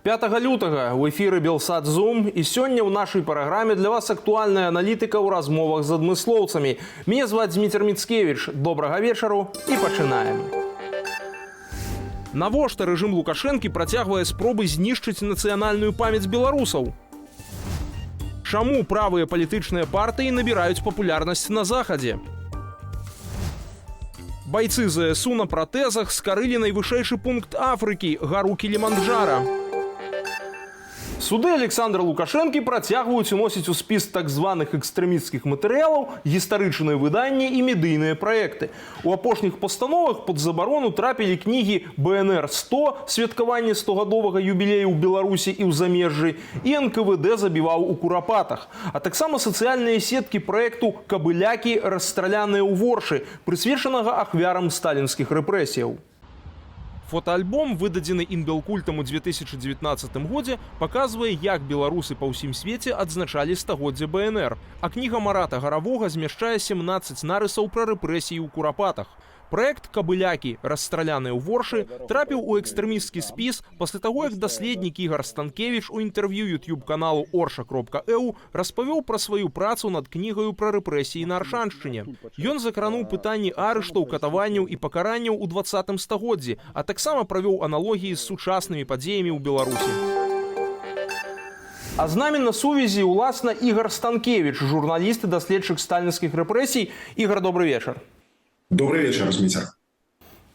5 лютага ў эфіры Белсат Зум, і сёння ў нашай праграме для вас актуальная аналітыка ў размовах з адмыслоўцамі. Мяне зваць Дмітр Міцкевіч. Добрага вечару і пачынаем. Навошта рэжым Лукашэнкі працягвае спробы знішчыць нацыянальную памяць беларусаў? Чаму правыя палітычныя партыі набіраюць папулярнасць на захадзе? Байцы ЗСУ на пратэзах скарылі найвышэйшы пункт Афрыкі – гару Кіліманджара. Суды Александра Лукашэнкі працягваюць уносіць у спіс так званых экстрэмісцкіх матэрыялаў гістарычныя выданні і медыйныя праекты. У апошніх пастановах пад забарону трапілі кнігі БНР-100 «Святкаванне 100гадовага юбілею ў Беларусі і ў замежжы» і НКВД забіваў у Курапатах, а таксама сацыяльныя сеткі праекту «Кабылякі, расстраляныя ў Воршы», прысвечанага ахвярам сталінскіх рэпрэсіяў. Фотоальбом, выдадзены Інбелкультам у 2019 годзе, паказвае, як беларусы па ўсім свеце адзначалі стагоддзе БНР, а кніга Марата Гаравога змяшчае 17 нарысаў пра рэпрэсіі ў Курапатах. Праект «Кабылякі, расстраляныя ў Воршы» трапіў у экстрэмісцкі спіс пасля таго, як даследнік Ігар Станкевіч у інтэрв'ю YouTube-каналу Орша.eu распавёў пра сваю працу над кнігаю пра рэпрэсіі на Аршаншчыне. Ён закрануў пытанні арыштаў, катаванняў і пакаранняў у 20 стагоддзі, а таксама правёў аналогіі з сучаснымі падзеямі ў Беларусі. А з намі на сувязі, уласна, Ігар Станкевіч, журналіст і даследчык сталінскіх рэпрэсій. Ігар, добрый вечар. Добрый вечер, Дмитр.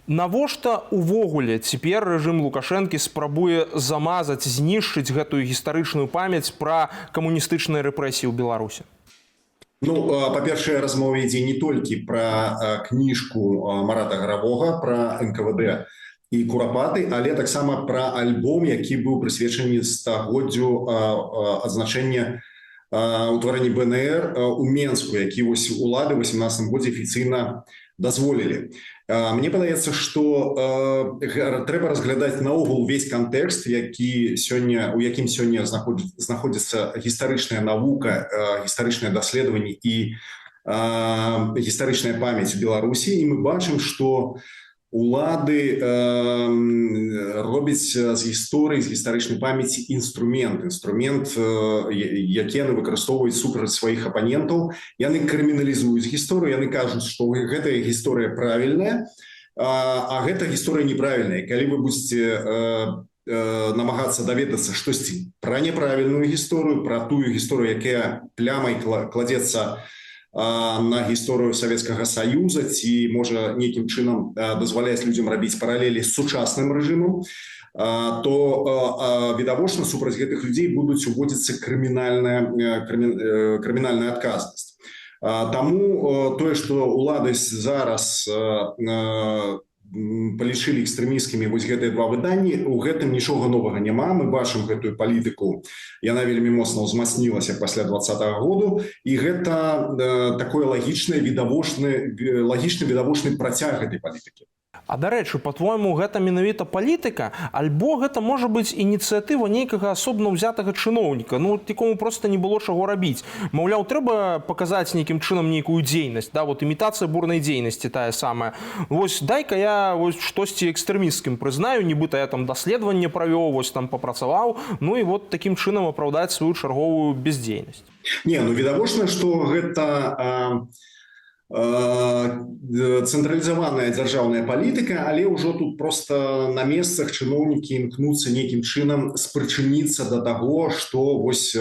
Навошта увогуле цяпер рэжым Лукашэнкі спрабуе замазаць, знішчыць гэтую гістарычную памяць пра камуністычныя рэпрэсіі ў Беларусі? Ну, па-першае, размова ідзе не толькі пра кніжку Марата Гаравога, пра НКВД і Курапаты, але таксама пра альбом, які быў прысвечаны стагоддзю адзначэння утварэння БНР у Менску, які вось улады ў 18 годзе афіцыйна дазволілі. Мне падаецца, што трэба разглядаць наогул увесь кантэкст, у якім сёння знаходзіцца гістарычная навука, гістарычнае даследаванне і гістарычная памяць у Беларусі. І мы бачым, што улады робяць з гісторыі, з гістарычнай памяці інструмент, які яны выкарыстоўваюць супраць сваіх апанентаў. Яны крыміналізуюць гісторыю, яны кажуць, што гэтая гісторыя правільная, а гэта гісторыя неправільная. Калі вы будзеце намагацца даведацца штосьці пра неправільную гісторыю, пра тую гісторыю, якая плямай кладзецца на гісторыю Савецкага Саюза, ці можа нейкім чынам дазваляць людзям рабіць паралелі з сучасным рэжымам, то відавочна супраць гэтых людзей будуць уводзіцца крымінальная адказнасць. Таму тое, што улады зараз палічылі экстрэмісцкімі вось гэтыя два выданні, у гэтым нічога новага няма. Мы бачым гэтую палітыку, яна вельмі моцна ўзмацнілася пасля 20-го году, і гэта такое лагічны відавочны працяг гэтай палітыкі. А дарэчы, па-твойму, гэта менавіта палітыка, альбо гэта можа быць ініцыятыва нейкага асобна ўзятага чыноўніка, якому проста не было чаго рабіць. Маўляў, трэба паказаць нейкім чынам нейкую дзейнасць, імітацыя бурнай дзейнасці тая самая. Вось дай-ка я штосьці экстрэмісцкім прызнаю, нібыта я там даследаванне правёў, вось там папрацаваў, і вот такім чынам апраўдаць сваю чарговую бездзейнасць. Не, відавочна, што гэта цэнтралізаваная дзяржаўная палітыка, але ўжо тут проста на месцах чыноўнікі імкнуцца нейкім чынам спрычыніцца да таго, што вось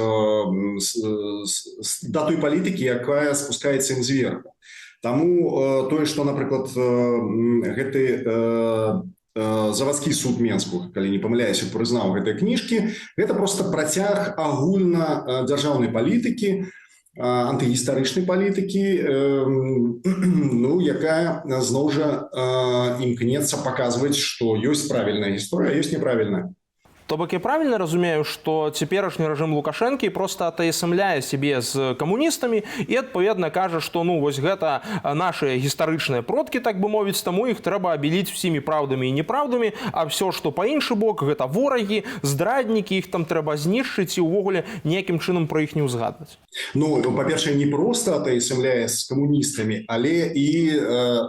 да той палітыкі, якая спускаецца ім зверху. Таму тое, што, напрыклад, гэты завадскі суд Менску, калі не памыляюся, прызнаў гэтыя кніжкі, гэта проста працяг агульна дзяржаўнай палітыкі, антыгістарычнай палітыкі, якая зноў жа імкнецца паказваць, што ёсць правільная гісторыя, а ёсць неправільная. То бок я правильно разумею, што цяперашні рэжым Лукашэнкі проста атаясамляе сябе з камуністамі і адпаведна кажа, што вось гэта нашыя гістарычныя продкі, так бы мовіць, таму іх трэба абеліць усімі праўдамі і неправдамі, а ўсё, што па іншы бок, гэта ворагі, здраднікі, іх там трэба знішчыць і ўвогуле ніякім чынам пра іх не ўзгадваць. Па-першае, не проста атаясамляе з камуністамі, але і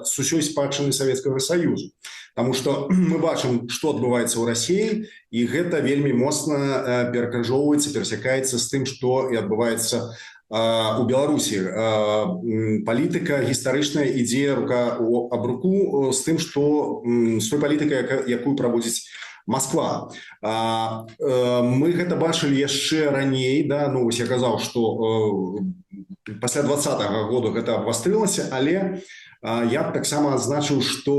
з усёй спадчыны Савецкага Саюзу. Потому что мы бачым, что адбываецца ў Расіі, і гэта вельмі моцна перакрыжоўваецца, перасякаецца з тым, што і адбываецца у Беларусі. Палітыка гістарычная ідзе рука аб руку з тым, што з той палітыкай, якую праводзіць Москва. Мы гэта бачылі яшчэ раней, да, ну вось я казаў, што пасля 2020 года гэта абвастрылася, але я б таксама адзначыў, што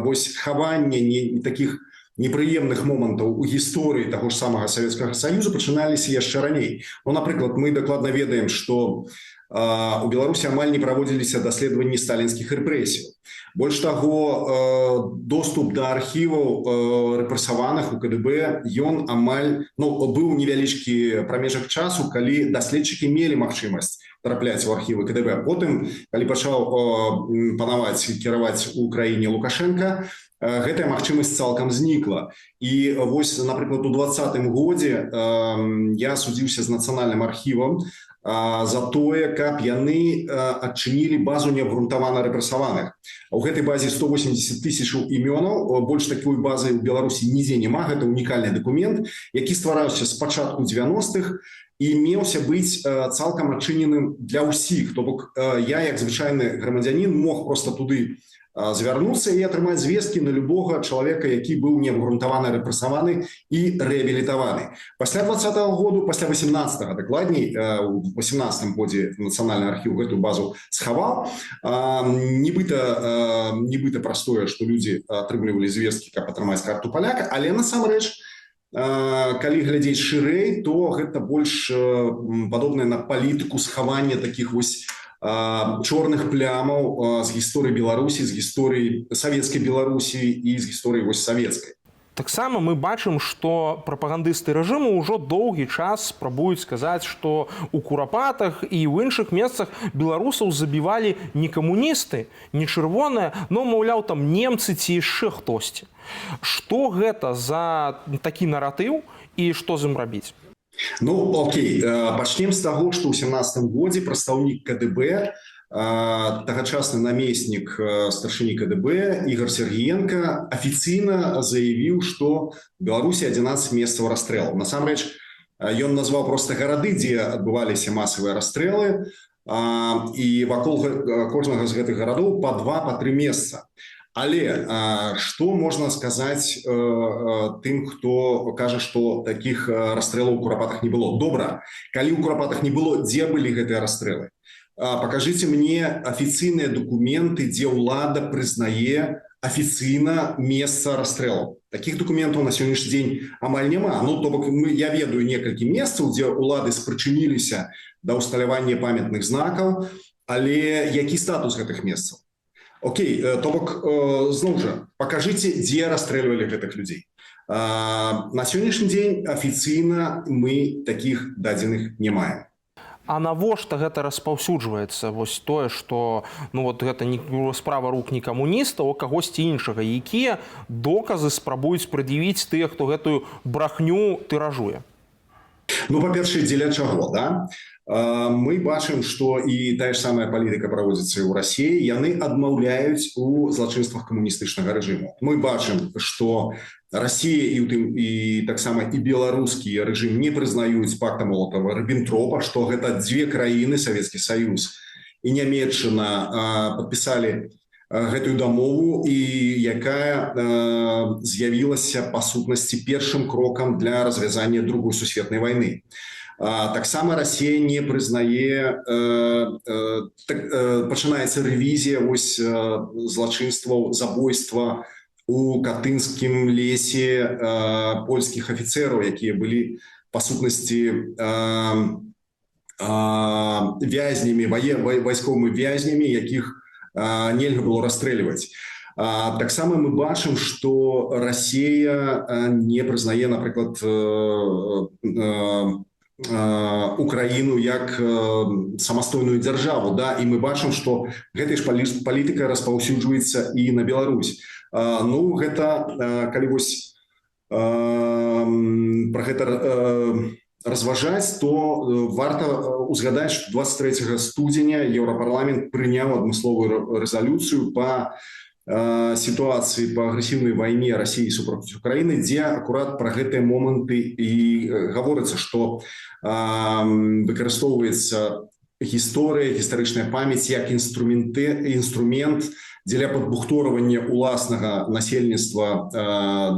вось хаванне такіх непрыемных момантаў у гісторыі таго ж самага Савецкага Саюза пачыналіся яшчэ раней. Ну, напрыклад, мы дакладна ведаем, што у Беларусі амаль не праводзіліся даследаванні сталінскіх рэпрэсій. Больш таго, доступ да архіваў рэпрэсаваных у КДБ, ён амаль, быў невялічкі прамежак часу, калі даследчыкі мелі магчымасць трапляць у архівы КДБ. Потым, калі пачаў панаваць, кіраваць у краіне Лукашенко, гэтая магчымасць цалкам знікла. І вось, напрыклад, у 2020 годзе я судзіўся з нацыянальным архівам за тое, каб яны адчынілі базу неабгрунтавана рэпрэсаваных. У гэтай базе 180 000 імёнаў, больш такой базы ў Беларусі нідзе няма, гэта унікальны дакумент, які ствараўся з пачатку 90-х і меўся быць цалкам адчыненым для ўсіх. То бок я, як звычайны грамадзянін, мог проста туды звярнуцца і атрымаць звесткі на любога чалавека, які быў неабгрунтавана рэпрэсаваны і рэабілітаваны. Пасля 2020 году, пасля 18-го, дакладней, у 18-м годзе Нацыянальны архіў гэтую базу схаваў. Нібыта простое, што людзі атрымлівалі звесткі, каб атрымаць карту паляка, але насамрэч, калі глядзець шырэй, то гэта больш падобнае на палітыку схавання такіх вось чорных плямаў з гісторыі Беларусі, з гісторыі савецкай Беларусі і з гісторыі вось савецкай. Таксама мы бачым, што прапагандысты рэжыму ўжо доўгі час спрабуюць сказаць, што ў Курапатах і ў іншых месцах беларусаў забівалі не камуністы, не чырвоныя, но, маўляў, там немцы ці яшчэ хтосьці. Што гэта за такі наратыў і што з ім рабіць? Ну, окей, пачнем з таго, што ў 17-м годзе прадстаўнік КДБ, тагачасны намеснік старшыні КДБ Ігор Сергіенка афіцыйна заявіў, што у Беларусі 11 месцаў расстрэлаў. Насамрэч, ён назваў проста гарады, дзе адбываліся масавыя расстрэлы, і вакол кожнага з гэтых гарадоў па 2, па 3 месца. Але што можна сказаць тым, хто кажа, што такіх расстрэлаў у Курапатах не было? Добра, калі ў Курапатах не было, дзе былі гэтыя расстрэлы? Пакажыце мне афіцыйныя дакументы, дзе ўлада прызнае афіцыйна месца расстрэлаў. Такіх дакументаў на сённяшні дзень амаль няма. Ну, то бок, я ведаю некалькі месцаў, дзе ўлады спрычыніліся да ўсталявання памятных знакаў, але які статус гэтых месцаў? Окей, то бок, зноў жа, пакажыце, дзе расстрэльвалі гэтых людзей. На сённяшні дзень афіцыйна мы такіх дадзеных не маем. А навошта гэта распаўсюджваецца? Вось тое, што гэта не справа рук не камуністаў, а кагосьці іншага. Якія доказы спрабуюць прад'явіць тыя, хто гэтую брахню тыражуе? Ну, па-першае, дзеля чаго, да? Мы бачым, што і тая ж самая палітыка праводзіцца і ў Расіі, яны адмаўляюць у злачынствах камуністычнага рэжыму. Мы бачым, што Расія і таксама і беларускі рэжым не прызнаюць пакта Молотава-Ріббентропа, што гэта дзве краіны, Савецкі Саюз і Нямецчына, падпісалі гэтую дамову, і якая з'явілася па сутнасці першым крокам для развязання Другой сусветнай вайны. Таксама Расія не прызнае, пачынаецца рэвізія вось злачынстваў, забойства у Катынскім лесе польскіх афіцэраў, якія былі па сутнасці вязнямі, вайсковымі вязнямі, якіх нельга было расстрэльваць. Таксама мы бачым, што Расія не прызнае, напрыклад, Украіну як самастойную дзяржаву, да, і мы бачым, што гэта ж палітыка распаўсюджваецца і на Беларусь. Ну, гэта, калі вось пра гэта разважаць, то варта ўзгадаць, што 23 студзеня Еўрапарламент прыняў адмысловую рэзалюцыю па ситуации по агрессивной войне России против Украины, где аккурат про гэтые моменты и говорится, что выкарыстоўваецца гісторыя, гістарычная памяць як інструмент дзеля падбухторвання уласнага насельніцтва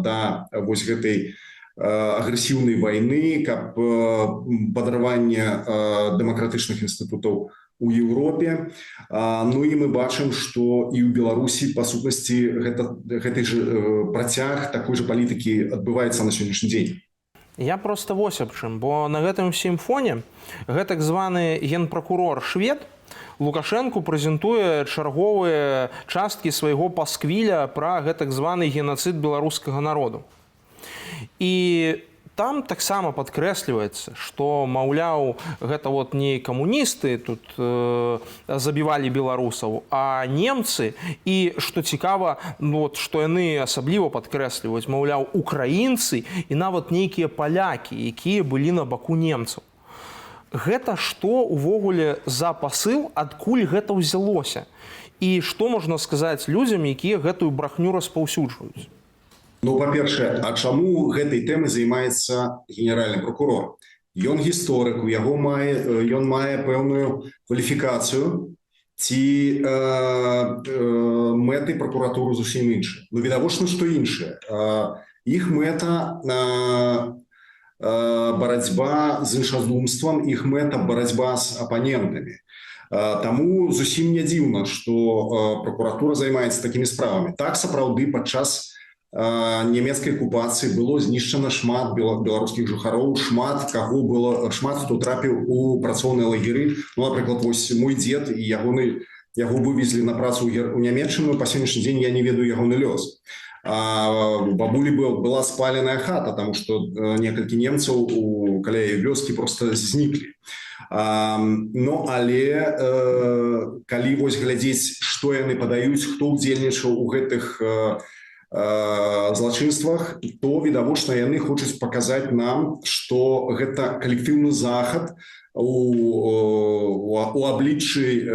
да вось гэтай агрэсіўнай вайны, каб падарванне дэмакратычных інстытутаў у Европе. Ну і мы бачым, што і ў Беларусі па сутнасці гэты ж працяг такой же палітыкі адбываецца на сённяшні дзень. Я просто вось аб чым, бо на гэтым всім фоне гэтак званы генпракурор швед Лукашенку прэзентуе чарговыя часткі свайго пасквіля пра гэтак званы генацыд беларускага народу. І там таксама падкрэсліваецца, што, маўляў, гэта вот не камуністы тут забівалі беларусаў, а немцы, і, што цікава, вот, што яны асабліва падкрэсліваюць, маўляў, украінцы і нават нейкія палякі, якія былі на баку немцаў. Гэта што увогуле за пасыл, адкуль гэта ўзялося? І што можна сказаць людзям, якія гэтую брахню распаўсюджваюць? Ну, па-першае, а чаму гэтай тэмай займаецца генеральны прокурор? Ён гісторык, ён мае пэўную кваліфікацыю, ці мэты прокуратуры зусім іншыя. Ну, відавочна, што іншыя. Іх мэта барацьба з іншазумствам, іх мэта барацьба з апанентамі. Таму зусім не дзіўна, што прокуратура займаецца такімі справамі. Так, сапраўды, падчас нямецкай акупацыі было знішчана шмат беларускіх жыхароў, шмат хто трапіў у працоўныя лагеры. Ну, напрыклад, вось мой дзед і яго вывезлі на працу ў Нямецчыну, па сённяшні дзень я не ведаю ягоны лёс. Бабулі была спаленая хата, таму што некалькі немцаў каля яе вёскі проста зніклі. Ну, але калі вось глядзець, што яны падаюць, хто ўдзельнічаў у гэтых злачынствах, то відавочна яны хочуць паказаць нам, што гэта калектыўны захад у абліччы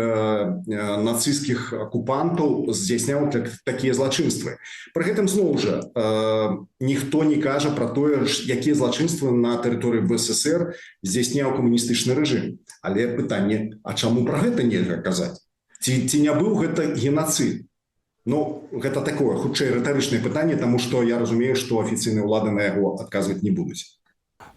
нацысцкіх акупантаў здзяйсняў такія злачынствы. Пры гэтым зноў жа ніхто не кажа пра тое, якія злачынствы на тэрыторыі БССР здзяйсняў камуністычны рэжым. Але пытанне, а чаму пра гэта нельга казаць? Ці не быў гэта генацыд? Ну, гэта такое, хутчэй рытарычнае пытанне, таму што я разумею, што афіцыйныя ўлады на яго адказваць не будуць.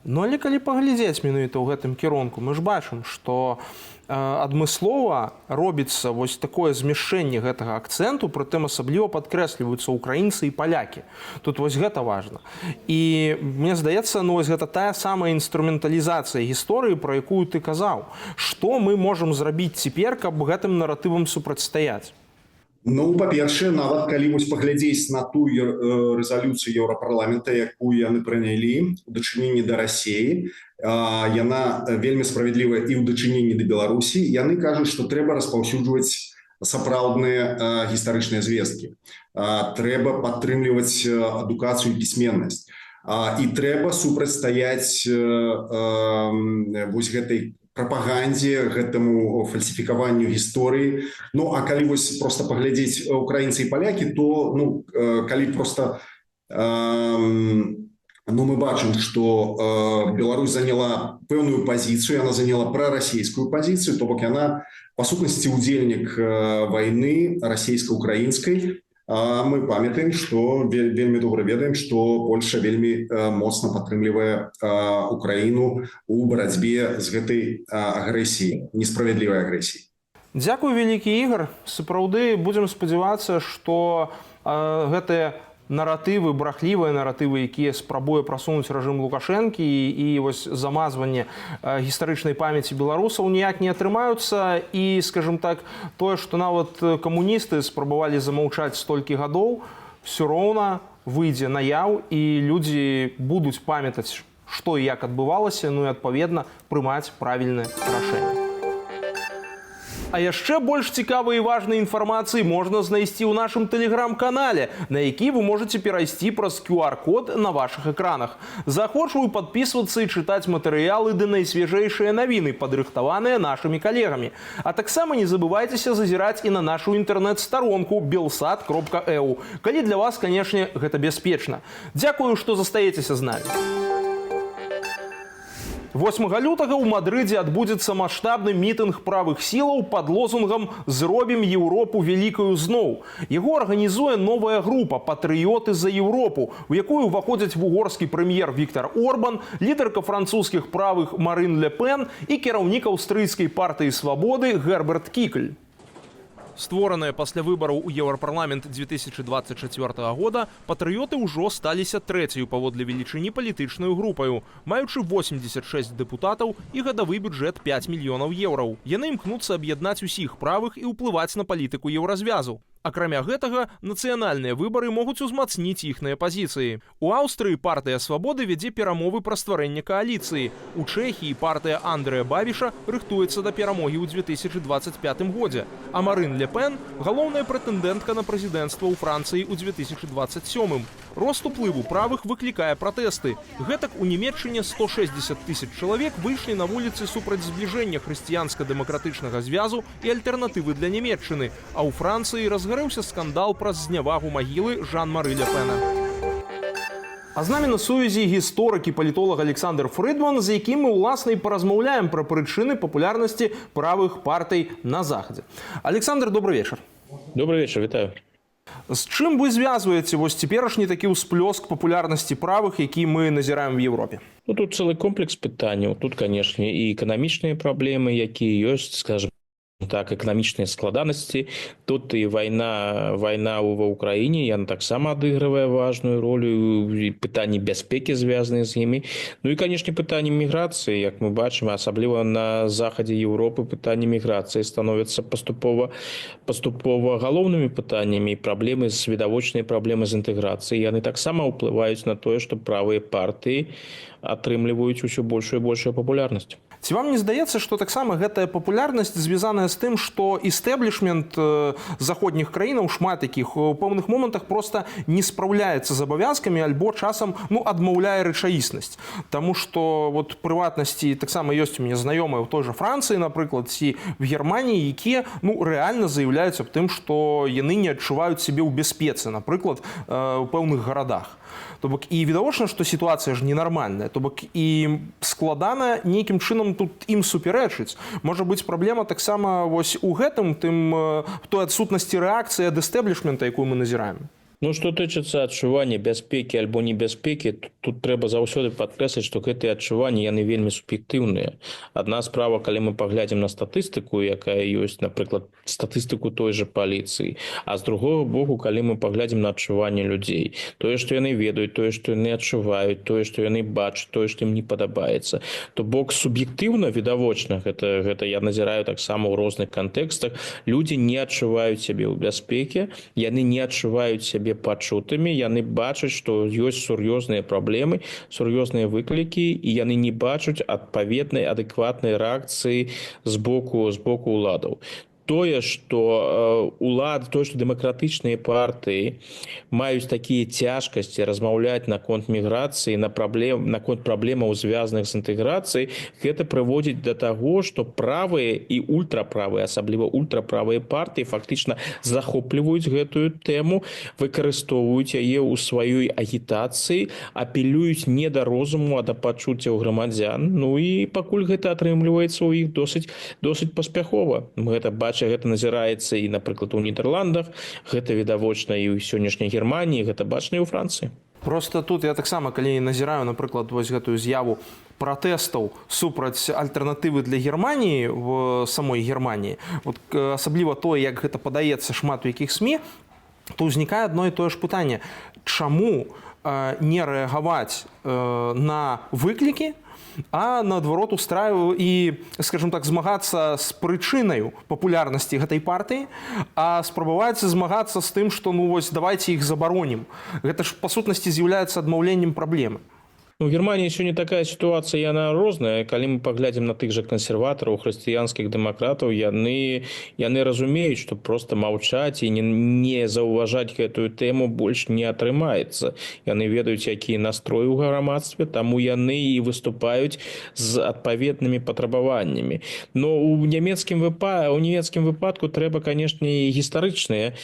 Ну, але калі паглядзець менавіта ў гэтым кірунку, мы ж бачым, што адмыслова робіцца вось такое змяшчэнне гэтага акцэнту, прытым асабліва падкрэсліваюцца украінцы і палякі. Тут вось гэта важна. І мне здаецца, ну, вось гэта тая самая інструменталізацыя гісторыі, пра якую ты казаў. Што мы можам зрабіць цяпер, каб гэтым наратывам супрацьстаяць? Ну, па-першае, нават калі вось паглядзець на тую рэзалюцыю Еўрапарламента, якую яны прынялі ў дачыненні да Расіі, яна вельмі справядлівая і ў дачыненні да Беларусі, яны кажуць, што трэба распаўсюджваць сапраўдныя гістарычныя звесткі. Трэба падтрымліваць адукацыю і пісьменнасць. І трэба супрацьстаяць вось гэтай прапагандзе, гэтаму фальсіфікаванню гісторыі. Ну, а калі вось проста паглядзець украінцы і палякі, то, ну, калі проста мы бачым, што Беларусь заняла пэўную пазіцыю, яна заняла прарасійскую пазіцыю, то бок яна, па сутнасці, удзельнік вайны расійска-украінскай. Мы памятаем, што вельмі добра ведаем, што Польша вельмі моцна падтрымлівае Украіну ў барацьбе з гэтай агрэсіяй, несправядлівай агрэсіяй. Дзякуй, вялікі Ігор. Сапраўды будзем спадзявацца, што гэтыя наратывы, брахлівыя наратывы, якія спрабуе прасунуць рэжым Лукашэнкі і вось замазванне гістарычнай памяці беларусаў ніяк не атрымаюцца. І, скажем так, тое, што нават камуністы спрабавалі замаўчаць столькі гадоў, все роўна выйдзе наяў, і людзі будуць памятаць, што і як адбывалася, ну і, адпаведна, прымаць правільнае рашэнне. А яшчэ больш цікавай і важнай інфармацыі можна знайсці ў нашым тэлеграм-канале, на які вы можете перайсці праз QR-код на вашых экранах. Заахвочваю падпісвацца і чытаць матэрыялы ды найсвежэйшыя навіны, падрыхтаваныя нашымі калегамі. А таксама не забывайцеся зазіраць і на нашу інтэрнэт-старонку belsat.eu, калі для вас, канешне, гэта бяспечна. Дзякую, што застаецеся з намі. 8 лютага ў Мадрыдзе адбудзецца маштабны мітынг правых сілаў пад лозунгам «Зробім Еўропу вялікаю зноў». Яго арганізуе новая група «Патрыёты за Еўропу», у якую ўваходзяць вугорскі прэм'ер Віктар Орбан, лідарка французскіх правых Марин Ле Пен і кіраўнік аўстрыйскай партыі «Свабоды» Герберт Кікль. Створаныя пасля выбараў у Еўрапарламент 2024 года, патрыёты ўжо сталіся трэцяю паводле велічыні палітычнаю групаю, маючы 86 дэпутатаў і гадавы бюджэт 5 мільёнаў еўраў. Яны імкнуцца аб'яднаць усіх правых і ўплываць на палітыку еўразвязу. Акрамя гэтага, нацыянальныя выбары могуць узмацніць іхныя пазіцыі. У Аўстрыі партыя «Свабоды» вядзе перамовы пра стварэнне кааліцыі. У Чэхіі партыя Андрэя Бабіша рыхтуецца да перамогі ў 2025 годзе. А Марин Ле Пен – галоўная прэтэндэнтка на прэзідэнцтва ў Францыі ў 2027. Рост уплыву правых выклікае пратэсты. Гэтак у Нямецчыне 160 000 чалавек выйшлі на вуліцы супраць збліжэння хрысціянска-дэмакратычнага звязу і альтэрнатывы для Нямецчыны, а ў Францыі разгарэўся скандал праз знявагу магілы Жан-Мары Ле Пена. А з намі на сувязі гісторык і палітолог Александр Фрыдман, з якім мы, уласна, і паразмаўляем пра прычыны папулярнасці правых партый на Захадзе. Александр, добрый вечар. Добрый вечар, вітаю. З чым вы звязваеце вось цяперашні такі ўсплёск папулярнасці правых, які мы назіраем в Европе? Ну, тут цэлы комплекс пытанняў. Тут, канешне, і эканамічныя праблемы, якія ёсць, скажем так, эканамічныя складанасці. Тут і вайна ва ўкраіне, яна таксама адыгрывае важную ролю, і пытанні бяспекі звязаныя з імі. Ну і, канешне, пытанні міграцыі, як мы бачым, асабліва на захадзе Еўропы пытанні міграцыі становяцца паступова галоўнымі пытаннямі, і праблемы, відавочныя праблемы з інтэграцыяй, яны таксама ўплываюць на тое, што правыя партыі атрымліваюць усё большую і большую папулярнасць. Ці вам не здаецца, што таксама гэтая папулярнасць звязаная з тым, што істэблішмент заходніх краінаў, шмат якіх, у пэўных момантах проста не спраўляецца з абавязкамі альбо часам адмаўляе рэчаіснасць. Таму што прыватнасці таксама ёсць у мяне знаёмыя ў той жа Францыі, напрыклад, ці в Германіі, якія рэальна заяўляюць аб тым, што яны не адчуваюць сябе ў бяспецы, напрыклад, у пэўных гарадах. То бок і відавочна, што сітуацыя ж ненармальная, то бок і складана нейкім чынам тут ім супярэчыць. Можа быць праблема таксама вось у гэтым, той адсутнасці рэакцыі ад эстэблішмента, якую мы назіраем. Ну, што тычыцца адчування бяспекі альбо небяспекі, тут трэба заўсёды падкрэсліць, што гэтыя адчуванні, яны вельмі суб'ектыўныя. Адна справа, калі мы паглядзім на статыстыку, якая ёсць, напрыклад, статыстыку той жа паліцыі, а з другога боку, калі мы паглядзім на адчуванне людзей. Тое, што яны ведаюць, тое, што яны адчуваюць, тое, што яны бачаць, тое, што ім не падабаецца. То бок суб'ектыўна, відавочна, гэта я назіраю таксама ў розных кантэкстах, людзі не адчуваюць сябе ў бяспеке, яны не адчуваюць сябе пачутымі, яны бачаць, што ёсць сур'ёзныя праблемы, сур'ёзныя выклікі, і яны не бачаць адпаведнай, адэкватнай рэакцыі з боку ўладаў. Тое, што дэмакратычныя партыі маюць такія цяжкасці размаўляць наконт міграцыі, наконт праблемаў, звязаных з інтэграцыяй, гэта прыводзіць да таго, што правыя і ультраправыя, асабліва ультраправыя партыі фактычна захопліваюць гэтую тэму, выкарыстоўваюць яе ў сваёй агітацыі, апелююць не да розуму, а да пачуццяў грамадзян. Ну і пакуль гэта атрымліваецца ў іх досыць паспяхова. Гэта назіраецца і, напрыклад, у Нідерландах, гэта відавочна і ў сённяшняй Германіі, гэта бачна і ў Францыі. Просто тут я таксама, калі назіраю, напрыклад, вось гэтую з'яву пратэстаў супраць альтэрнатывы для Германіі в самой Германіі, асабліва тое, як гэта падаецца шмат у якіх СМІ, то ўзнікае адно і тое ж пытанне. Чаму не рэагаваць на выклікі, а наадварот устраю і, скажем так, змагацца з прычынаю папулярнасці гэтай партыі, а спрабаваць змагацца з тым, што давайце іх забаронім. Гэта ж па сутнасці з'яўляецца адмаўленнем праблемы. Ну, у Германии сёння такая ситуация, яна розная. Калі мы паглядзім на тых же консерватораў, хрысціянскіх дэмакратаў, яны разумеюць, што просто маўчаць і не заўважаць гэтую тэму больш не атрымаецца. Яны ведаюць, якія настроі ў грамадстве, таму яны і выступаюць з адпаведнымі патрабаваннямі. Но у нямецкім выпадку трэба, канешне, гістарычны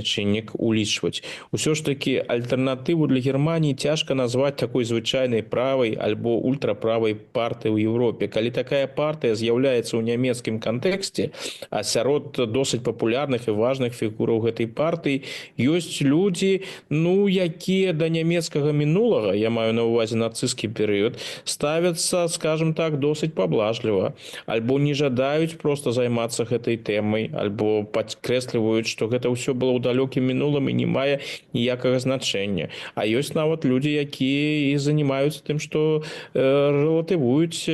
чыннік улічваць. Усё ж таки альтэрнатыву для Германии цяжка назваць такой звычайнай правай альбо ультраправай партыі ў Европе. Калі такая партыя з'яўляецца ў нямецкім кантэксце, а сярод досыць папулярных і важных фігураў гэтай партыі ёсць людзі, якія да нямецкага мінулага, я маю на ўвазе нацысцкі перыяд, ставяцца, скажем так, досыць паблажліва, альбо не жадаюць просто займацца гэтай тэмай, альбо падкрэсліваюць, што гэта ўсё было ў далёкім мінулым і не мае ніякага значэння. А ёсць нават людзі, якія і занимаюцца тым, што рэлатывуюць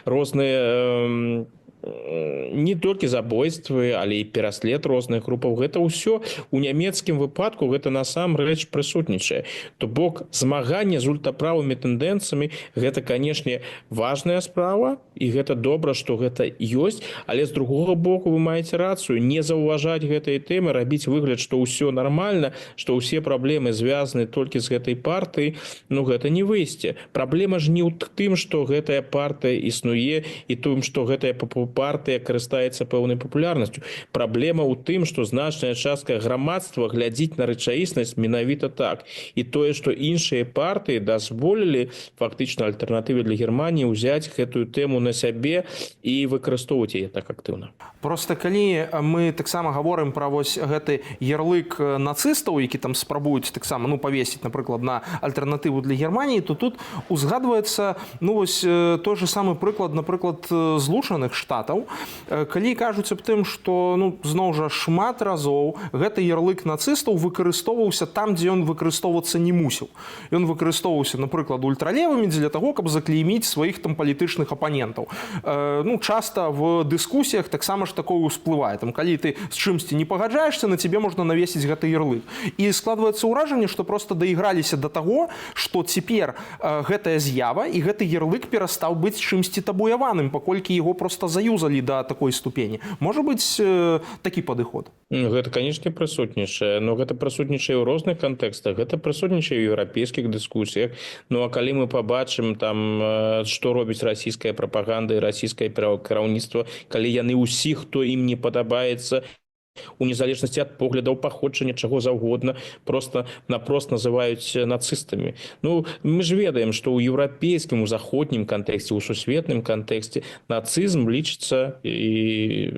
розныя не толькі забойствы, але і пераслед розных групаў. Гэта ўсё у нямецкім выпадку гэта насамрэч прысутнічае. То бок змаганне з ультраправымі тэндэнцыямі гэта, канешне, важная справа, і гэта добра, што гэта ёсць, але з другога боку вы маеце рацыю, не заўважаць гэтай тэмы, рабіць выгляд, што ўсё нармальна, што ўсе праблемы звязаны толькі з гэтай партыяй, гэта не выйсце. Праблема ж не ў тым, што гэтая партыя існуе і тым, што гэтая партыя карыстаецца пэўнай папулярнасцю. Праблема ў тым, што значная частка грамадства глядзіць на рэчаіснасць менавіта так. І тое, што іншыя партыі дазволілі фактычна альтэрнатыве для Германії ўзяць гэтую тэму на сябе і выкарыстоўваць яе так актыўна. Просто калі мы таксама гаворым пра вось гэты ярлык нацыстаў, які там спрабуюць таксама павесіць, напрыклад, на альтэрнатыву для Германії, то тут узгадваецца той же самы прыклад, напрыклад, Злучаных Штатаў, калі кажуць аб тым, што зноў жа шмат разоў гэты ярлык нацыстаў выкарыстоўваўся там, дзе ён выкарыстоўвацца не мусіў. Ён выкарыстоўваўся, напрыклад, ультралевымі для таго, каб заклейміць сваіх там палітычных апанентаў. Часта в дыскусіях таксама ж такое ўсплывае. Калі ты з чымсьці не пагаджаешся, на цябе можна навесіць гэты ярлык. І складваецца ўражанне, што просто даіграліся да таго, што цяпер гэтая з'ява і гэты ярлык перастаў быць чымсьці табуяваным, паколькі яго просто заюзалі да такой ступені. Можа быць такі падыход? Гэта, канешне, прысутнічае, но гэта прысутнічае ў розных кантэкстах, гэта прысутнічае ў еўрапейскіх дыскусіях. А калі мы пабачым там, што робіць расійская прапаганда і расійскае кіраўніцтва, калі яны ўсіх, хто ім не падабаецца, у незалежнасці ад поглядаў, паходжання, чаго заўгодна, напрост называюць нацыстамі. Мы ж ведаем, што ў еўрапейскім, у заходнім кантэксце, у сусветным кантэксце нацызм лічыцца і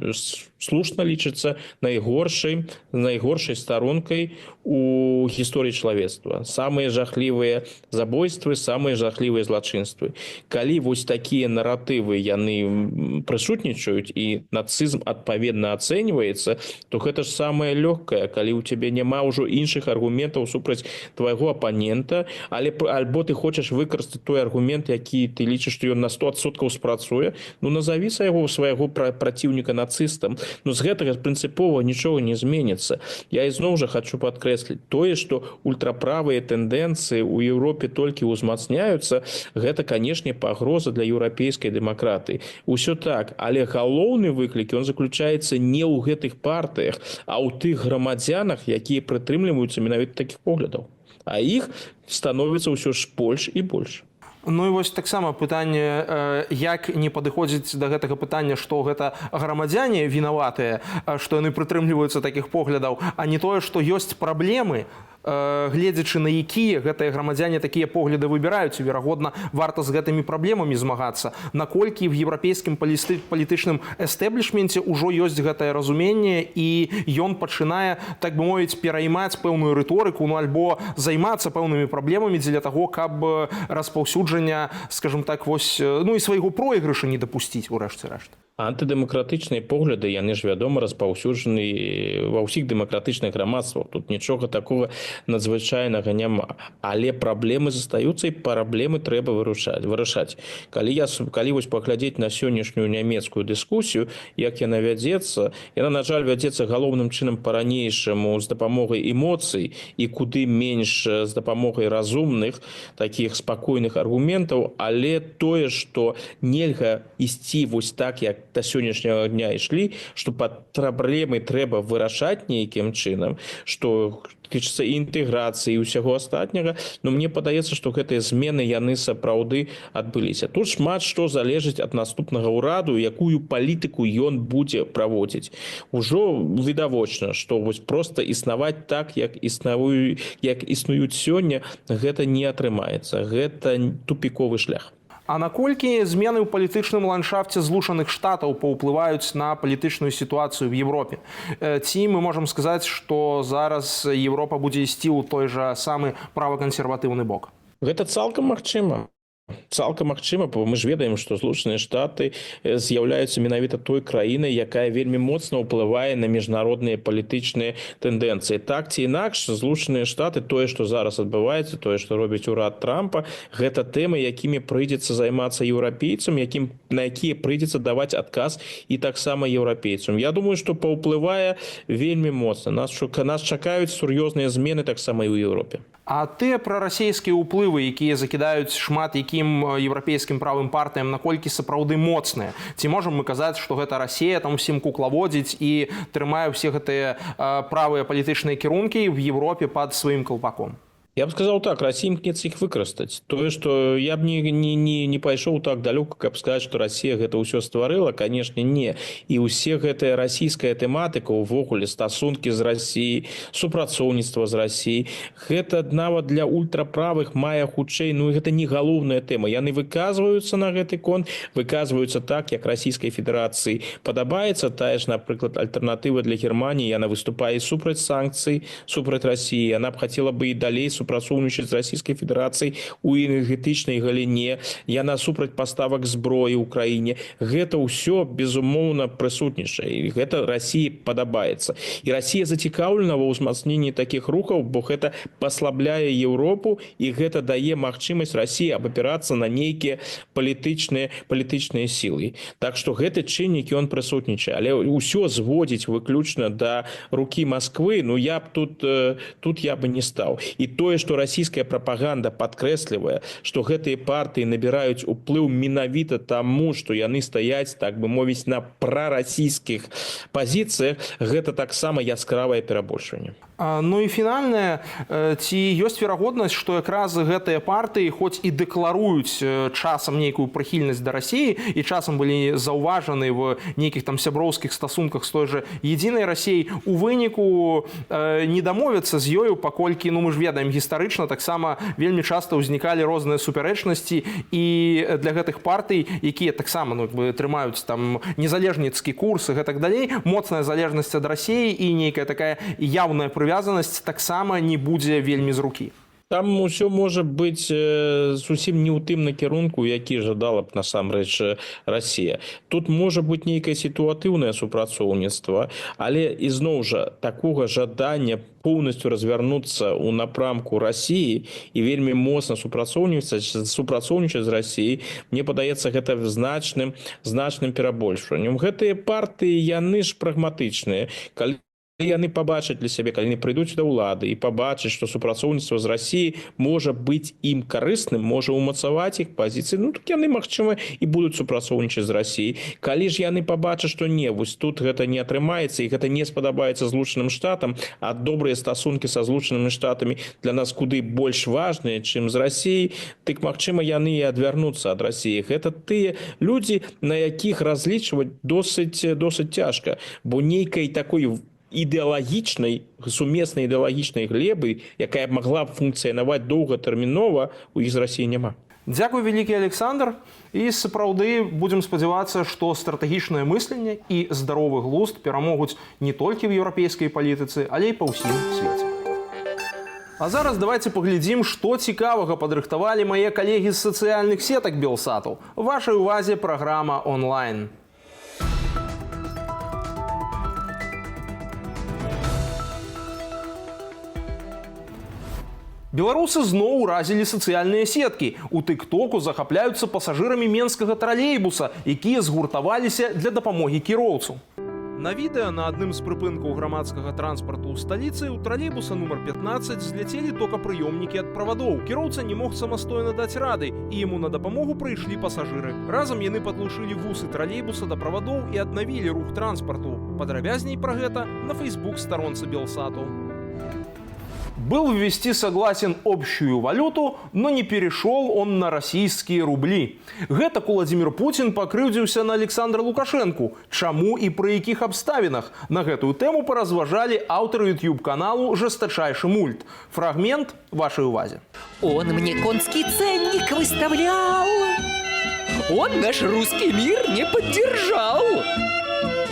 слушна лічыцца найгоршай старонкай у гісторыі чалавецтва. Самыя жахлівыя забойствы, самыя жахлівыя злачынствы. Калі вось такія наратывы яны прысутнічаюць і нацызм адпаведна ацэньваецца, то гэта ж самае лёгкае, калі ў цябе няма ўжо іншых аргументаў супраць твайго апанента, альбо ты хочаш выкарыстаць той аргумент, які ты лічыш, што ён на 100% спрацуе, назаві свайго праціўніка нацыстам. З гэтага прынцыпова нічога не зменіцца. Я ізноў жа хочу падкрэсліць тое, што ультраправыя тэндэнцыі ў Еўропе толькі ўзмацняюцца, гэта, канешне, пагроза для еўрапейскай дэмакратыі. Усё так, але галоўны выклік, ён заключаецца не ў гэтых партыях, а ў тых грамадзянах, якія прытрымліваюцца менавіта такіх поглядаў. А іх становіцца ўсё ж больш і больш. І вось таксама пытанне, як не падыходзіць да гэтага пытання, што гэта грамадзяне вінаватыя, што яны прытрымліваюцца такіх поглядаў, а не тое, што ёсць праблемы, гледзячы на якія гэтыя грамадзяне такія погляды выбіраюць, і, верагодна, варта з гэтымі праблемамі змагацца. Наколькі в еўрапейскім палітычным эстэблішменце ўжо ёсць гэтае разуменне, і ён пачынае, так бы мовіць, пераймаць пэўную рыторыку, альбо займацца пэўнымі праблемамі дзеля таго, каб распаўсюджання, скажем так, і свайго пройгрыша не дапусціць, у рэшце рэшт. Антыдэмакратычныя погляды, яны ж, вядома, распаўсюджаны ва ўсіх дэмакратычных грамадствах. Тут нічога такога надзвычайнага няма. Але праблемы застаюцца, і праблемы трэба вырашаць. Калі вось паглядзець на сённяшнюю нямецкую дыскусію, як яна вядзецца, яна, на жаль, вядзецца галоўным чынам па-ранейшаму з дапамогай эмоцый і куды менш з дапамогай разумных, такіх спакойных аргументаў, але тое, што нельга ісці вось так, як да сённяшняга дня ішлі, што праблемы трэба вырашаць нейкім чынам, што тычыцца інтэграцыі і ўсяго астатняга, но мне падаецца, што гэтыя змены яны сапраўды адбыліся. Тут шмат што залежыць ад наступнага ўраду, якую палітыку ён будзе праводзіць. Ужо відавочна, што вось проста існаваць так, як існуюць сёння, гэта не атрымаецца. Гэта тупіковы шлях. А наколькі змены ў палітычным ландшафце Злучаных Штатаў паўплываюць на палітычную сітуацыю в Европе? Ці мы можам сказаць, што зараз Европа будзе ісці ў той жа самы правакансерватыўны бок? Гэта цалкам магчыма. Цалкам магчыма, бо мы ж ведаем, што Злучаныя Штаты з'яўляюцца менавіта той краінай, якая вельмі моцна ўплывае на міжнародныя палітычныя тэндэнцыі. Так ці інакш, Злучаныя Штаты, тое, што зараз адбываецца, тое, што робіць урад Трампа, гэта тэмы, якімі прыйдзецца займацца еўрапейцам, на якія прыйдзецца даваць адказ і таксама еўрапейцам. Я думаю, што паўплывае вельмі моцна. Нас чакаюць сур'ёзныя змены таксама і ў Еўропе. А тыя прарасійскія ўплывы, якія закідаюць шмат якім еўрапейскім правым партыям, наколькі сапраўды моцныя? Ці можам мы казаць, што гэта Расія там усім куклаводзіць і трымае ўсе гэтыя правыя палітычныя кірункі в Европе пад сваім калпаком? Я б сказаў так, Расія імкнецца іх выкарыстаць. Тое, што я б не пайшоў так далёка, каб сказаць, што Расія гэта ўсё стварыла, канешне, не. І ўсе гэтая расійская тэматыка, увогуле, стасункі з Расіяй, супрацоўніцтва з Расіяй, гэта нават для ультраправых мае хутчэй, гэта не галоўная тэма. Яны выказваюцца на гэты конт, выказваюцца так, як Расійскай Федэрацыі падабаецца. Тая ж, напрыклад, альтэрнатыва для Германіі, яна выступае супраць санкцый, супраць Расіі. Яна б хацела бы і далей супрацоўнічаць з Расійскай Федэрацыяй у энергетычнай галіне, яна супраць паставак зброі ў краіне. Гэта ўсё, безумоўна, прысутнічае. І гэта Расіі падабаецца. І Расія зацікаўлена ва ўзмацненні такіх рухаў, бо гэта паслабляе Еўропу, і гэта дае магчымасць Расіі абапірацца на нейкія палітычныя сілы. Так што гэты чыннік, ён прысутнічае. Але ўсё зводзіць выключна да рукі Масквы, я б тут я бы не стаў. І тое, што расійская прапаганда падкрэслівае, што гэтыя партыі набіраюць уплыў менавіта таму, што яны стаяць, так бы мовіць, на прарасійскіх пазіцыях, гэта таксама яскравае перабольшванне. Ну і фінальнае, ці ёсць верагоднасць, што якраз гэтыя партыі хоць і дэкларуюць часам нейкую прыхільнасць да Расіі і часам былі заўважаны в нейкіх там сяброўскіх стасунках з той жа Едзінай Расіяй, у выніку не дамовяцца з ёю, паколькі, мы ж ведаем, гістарычна таксама вельмі часта ўзнікалі розныя супярэчнасці, і для гэтых партый, якія таксама трымаюць там незалежніцкі курс і гэтак далей, моцная залежнасць ад Расіі і нейкая такая яўная прывязанасць таксама не будзе вельмі з рукі. Там усё можа быць зусім не ў тым накірунку, які жадала б насамрэч Расія. Тут можа быць нейкае сітуатыўнае супрацоўніцтва, але ізноў жа такога жадання поўнасцю развярнуцца ў напрамку Расіі і вельмі моцна супрацоўнічаць з Расіяй, мне падаецца, гэта значным перабольшваннем. Гэтыя партыі, яны ж прагматычныя. Калі яны пабачаць для сябе, калі яны прыйдуць да ўлады і пабачаць, што супрацоўніцтва з Расіяй можа быць ім карысным, можа ўмацаваць іх пазіцыі, так яны, магчыма, і будуць супрацоўнічаць з Расіяй. Калі ж яны пабачаць, што не, вось тут гэта не атрымаецца і гэта не спадабаецца Злучаным Штатам, а добрыя стасункі са Злучанымі Штатамі для нас куды больш важныя, чым з Расіяй, дык, магчыма, яны і адвярнуцца ад Расіі. Гэта тыя людзі, на якіх разлічваць досыць цяжка, бо нейкай такой сумеснай ідэалагічнай глебы, якая магла б функцыянаваць доўгатэрмінова, у іх з Расіі няма. Дзякуй вялікі, Александр. І сапраўды будзем спадзявацца, што стратэгічнае мысленне і здаровы глузд перамогуць не толькі в еўрапейскай палітыцы, але і па ўсім свеце. А зараз давайте паглядзім, што цікавага падрыхтавалі мае калегі з сацыяльных сетак Белсату. У вашай увазе праграма онлайн. Беларусы зноў уразілі сацыяльныя сеткі. У тык-току захапляюцца пасажырамі менскага тралейбуса, якія згуртаваліся для дапамогі кіроўцу. На відэа на адным з прыпынкаў грамадскага транспарту ў сталіцы ў тралейбуса нумар 15 зляцелі токапрыёмнікі ад правадоў. Кіроўца не мог самастойна даць рады, і яму на дапамогу прыйшлі пасажыры. Разам яны падлучылі вусы тралейбуса да правадоў і аднавілі рух транспарту. Падрабязней пра гэта на фейсбук-старонцы Белсату. Был ввести согласен общую валюту, но не перешел он на российские рубли. Гэтак Владимир Путин покрыўдзіўся на Александра Лукашенку. Чаму и при якіх абставінах? На гэтую тему поразважалі аўтары YouTube-каналу «Жесточайший мульт». Фрагмент вашей увазе. Он мне конский ценник выставлял. Он наш русский мир не поддержал.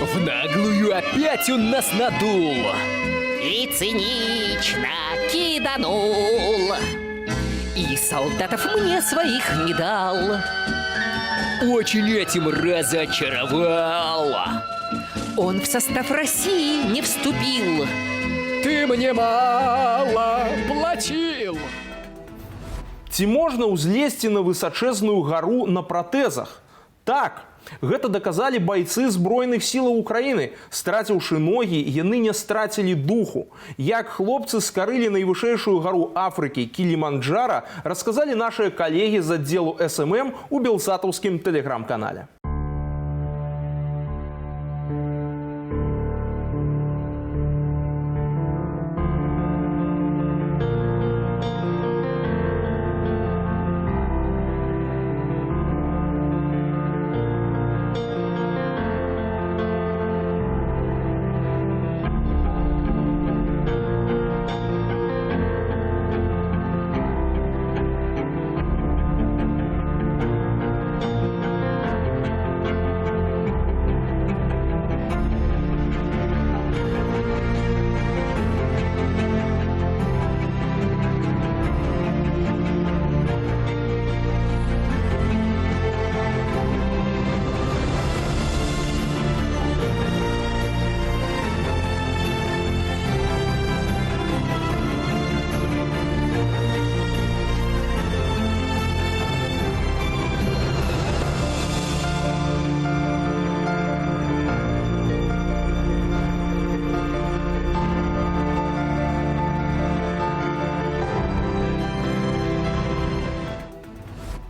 В наглую опять он нас надул. И цинично киданул. И солдатов мне своих не дал. Очень этим разочаровал. Он в состав России не вступил. Ты мне мало платил. Ці можна ўзлезці на высачэзную гару на пратэзах? Так, гэта даказалі байцы збройных сілаў Украіны. Страціўшы ногі, яны не страцілі духу. Як хлопцы скарылі найвышэйшую гару Афрыкі Кіліманджара, расказалі нашыя калегі з аддзелу СММ у белсатаўскім тэлеграм-канале.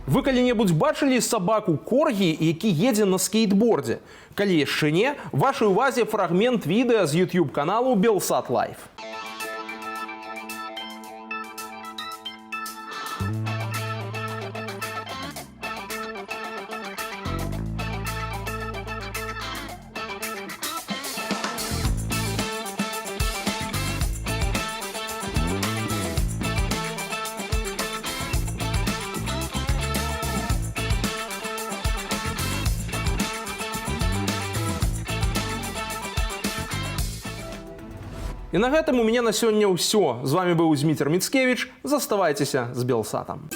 Вы калі-небудзь бачылі сабаку коргі, які едзе на скейтбордзе? Калі яшчэ не, вашай увазе фрагмент відэа з YouTube-каналу Белсат Лайф. І на гэтым у мяне на сёння ўсё. З вами быў Зміцер Міцкевіч. Заставайцеся з Белсатам.